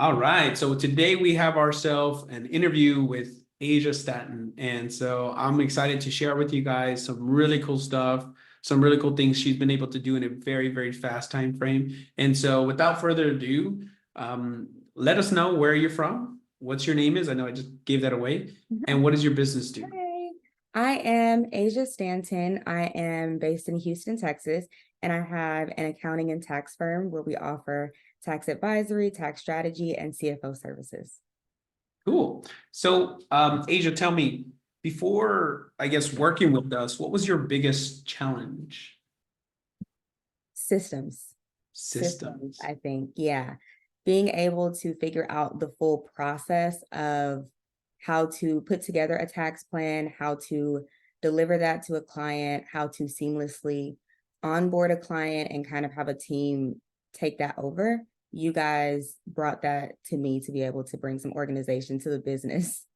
All right. So today we have ourselves an interview with Asia Stanton. And so I'm excited to share with you guys some really cool stuff, some really cool things she's been able to do in a very, very fast time frame. And so without further ado, let us know where you're from, what's your name is. I know I just gave that away. And what does your business do? Hey, I am Asia Stanton. I am based in Houston, Texas, and I have an accounting and tax firm where we offer tax advisory, tax strategy, and CFO services. Cool. So, Asia, tell me, before I guess working with us, what was your biggest challenge? Systems. Systems, Systems. I think. Yeah. Being able to figure out the full process of how to put together a tax plan, how to deliver that to a client, how to seamlessly onboard a client and kind of have a team take that over. You guys brought that to me to be able to bring some organization to the business.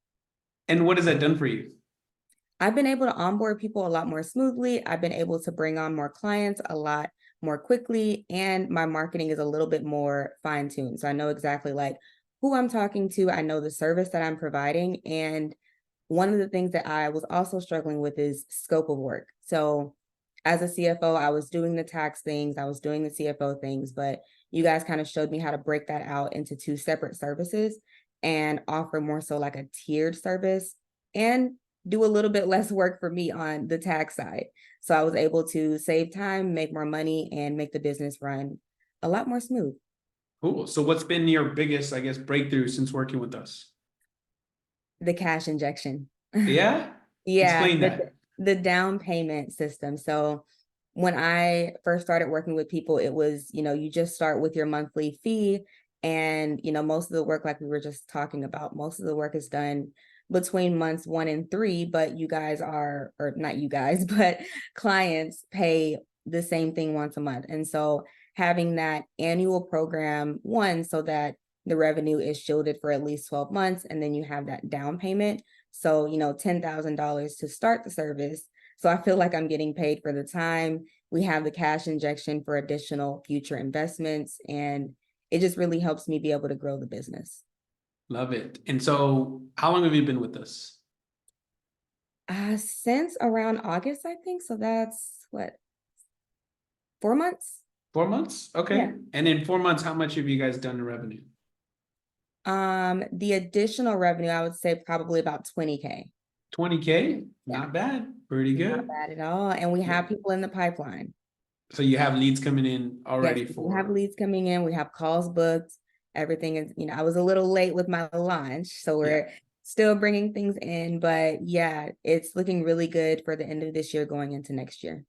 And what has that done for you? I've been able to onboard people a lot more smoothly. I've been able to bring on more clients a lot more quickly, and my marketing is a little bit more fine-tuned. So I know exactly like who I'm talking to. I know the service that I'm providing. And one of the things that I was also struggling with is scope of work. So as a CFO, I was doing the tax things, I was doing the CFO things, but you guys kind of showed me how to break that out into two separate services and offer more so like a tiered service and do a little bit less work for me on the tax side. So I was able to save time, make more money, and make the business run a lot more smooth. Cool. So what's been your biggest, I guess, breakthrough since working with us? The cash injection. Yeah? Yeah, Explain that. the down payment system. So when I first started working with people, it was, you just start with your monthly fee. And, most of the work, like we were just talking about, most of the work is done between months 1 and 3, but you guys are, or not you guys, but clients pay the same thing once a month. And so having that annual program, one, so that the revenue is shielded for at least 12 months, and then you have that down payment. So, $10,000 to start the service. So I feel like I'm getting paid for the time. We have the cash injection for additional future investments, and it just really helps me be able to grow the business. Love it. And so how long have you been with us? Since around August, I think. So that's what, 4 months? 4 months? Yeah. Okay. And in 4 months, how much have you guys done in revenue? The additional revenue, I would say probably about 20K. 20K? Yeah, Not bad. Pretty not good. bad at all. And we Yeah. have people in the pipeline. So you have leads coming in Yes, already we have for, leads coming in. We have calls booked. Everything is, I was a little late with my launch, so yeah. we're still bringing things in. But yeah, it's looking really good for the end of this year going into next year.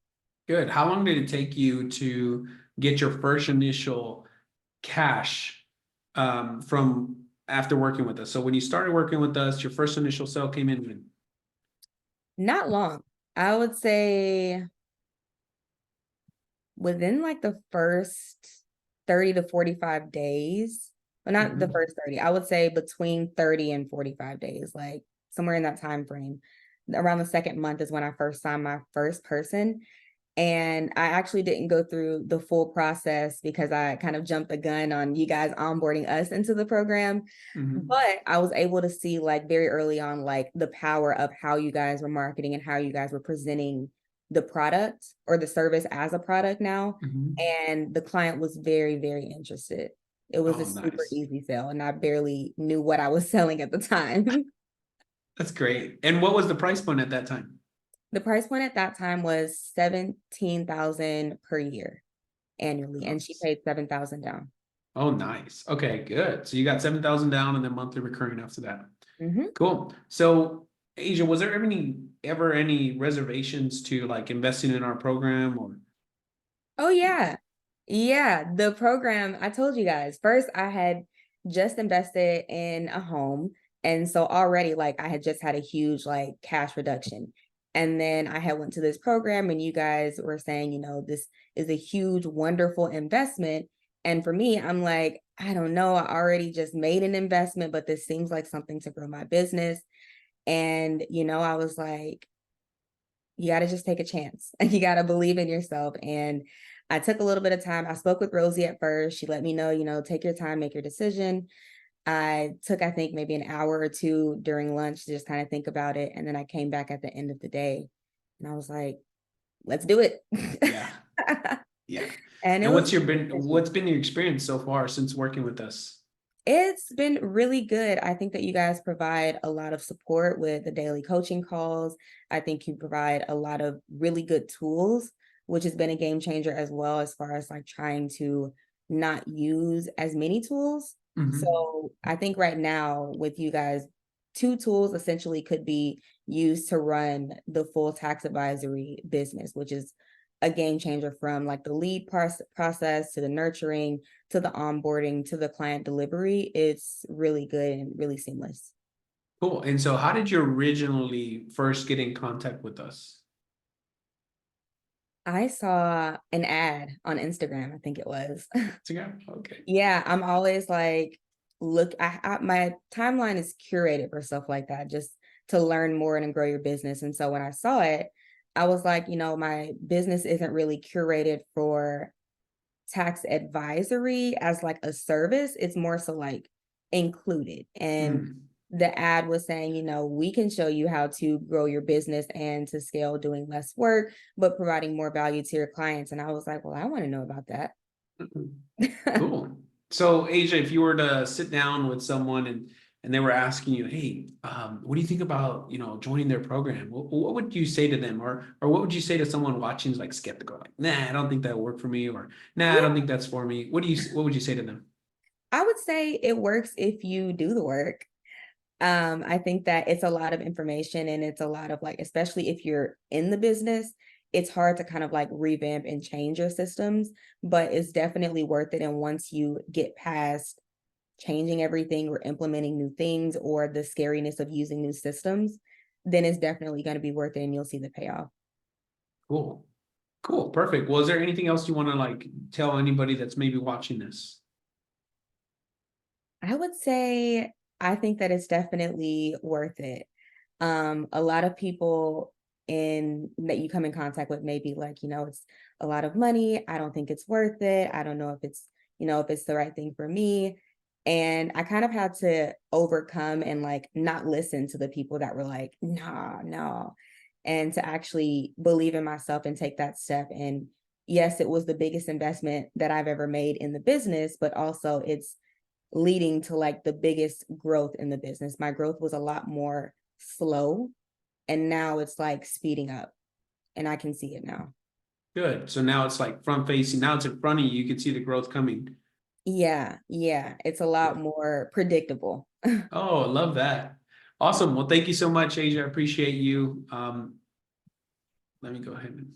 Good. How long did it take you to get your first initial cash from after working with us? So when you started working with us, your first initial sale came in when? Not long. I would say within like the first 30 to 45 days. Well, not the Mhm. first 30. I would say between 30 and 45 days, like somewhere in that time frame. Around the second month is when I first signed my first person. And I actually didn't go through the full process because I kind of jumped the gun on you guys onboarding us into the program. Mhm. But I was able to see like very early on, like the power of how you guys were marketing and how you guys were presenting the product or the service as a product now. Mhm. And the client was very, very interested. It was a Oh, super nice. easy sale, and I barely knew what I was selling at the time. That's great. And what was the price point at that time? The price point at that time was 17,000 per year annually, and she Nice. paid 7,000 down. Oh, nice. Okay, good. So you got 7,000 down and then monthly recurring after that. Mm-hmm. Cool. So Asia, was there ever any reservations to like investing in our program or? Oh yeah. Yeah, the program, I told you guys, first I had just invested in a home. And so already like I had just had a huge like cash reduction. And then I had went to this program and you guys were saying, this is a huge, wonderful investment. And for me, I'm like, I don't know, I already just made an investment, but this seems like something to grow my business. And, I was like, you got to just take a chance. You got to believe in yourself. And I took a little bit of time. I spoke with Rosie at first. She let me know, take your time, make your decision. I took, I think, maybe an hour or two during lunch to just kind of think about it. And then I came back at the end of the day and I was like, let's do it. Yeah. Yeah. And it And was what's been your experience so far since working with us? it's been really good. I think that you guys provide a lot of support with the daily coaching calls. I think you provide a lot of really good tools, which has been a game changer as well, as far as like trying to not use as many tools. Mhm. So I think right now with you guys, two tools essentially could be used to run the full tax advisory business, which is a game changer from like the lead process to the nurturing to the onboarding to the client delivery. It's really good and really seamless. Cool. And so how did you originally first get in contact with us? I saw an ad on Instagram, I think it was. Instagram? Okay. Yeah, I'm always like, look, my timeline is curated for stuff like that, just to learn more and grow your business. And so when I saw it, I was like, my business isn't really curated for tax advisory as like a service. It's more so like included. And Mm. the ad was saying, we can show you how to grow your business and to scale doing less work, but providing more value to your clients. And I was like, well, I want to know about that. Mhm. Cool. So, Asia, if you were to sit down with someone and they were asking you, "Hey, what do you think about joining their program?" What would you say to them, or what would you say to someone watching who's like skeptical, like, "Nah, I don't think that'll work for me," or "Nah, I don't think that's for me." What would you say to them? I would say it works if you do the work. I think that it's a lot of information and it's a lot of like, especially if you're in the business, it's hard to kind of like revamp and change your systems, but it's definitely worth it. And once you get past changing everything or implementing new things or the scariness of using new systems, then it's definitely going to be worth it and you'll see the payoff. Cool, cool, perfect. Well, is there anything else you want to like tell anybody that's maybe watching this? I would say I think that it's definitely worth it. A lot of people in that you come in contact with may be like, it's a lot of money. I don't think it's worth it. I don't know if it's the right thing for me. And I kind of had to overcome and like not listen to the people that were like, nah, no. And to actually believe in myself and take that step. And yes, it was the biggest investment that I've ever made in the business, but also it's leading to like the biggest growth in the business. My growth was a lot more slow and now it's like speeding up and I can see it now. Good. So now it's like front facing. Now it's in front of you. You can see the growth coming. Yeah, yeah, it's a lot Good. more predictable. Oh, I love that. Awesome. Well, thank you so much, Asia. I appreciate you. Let me go ahead and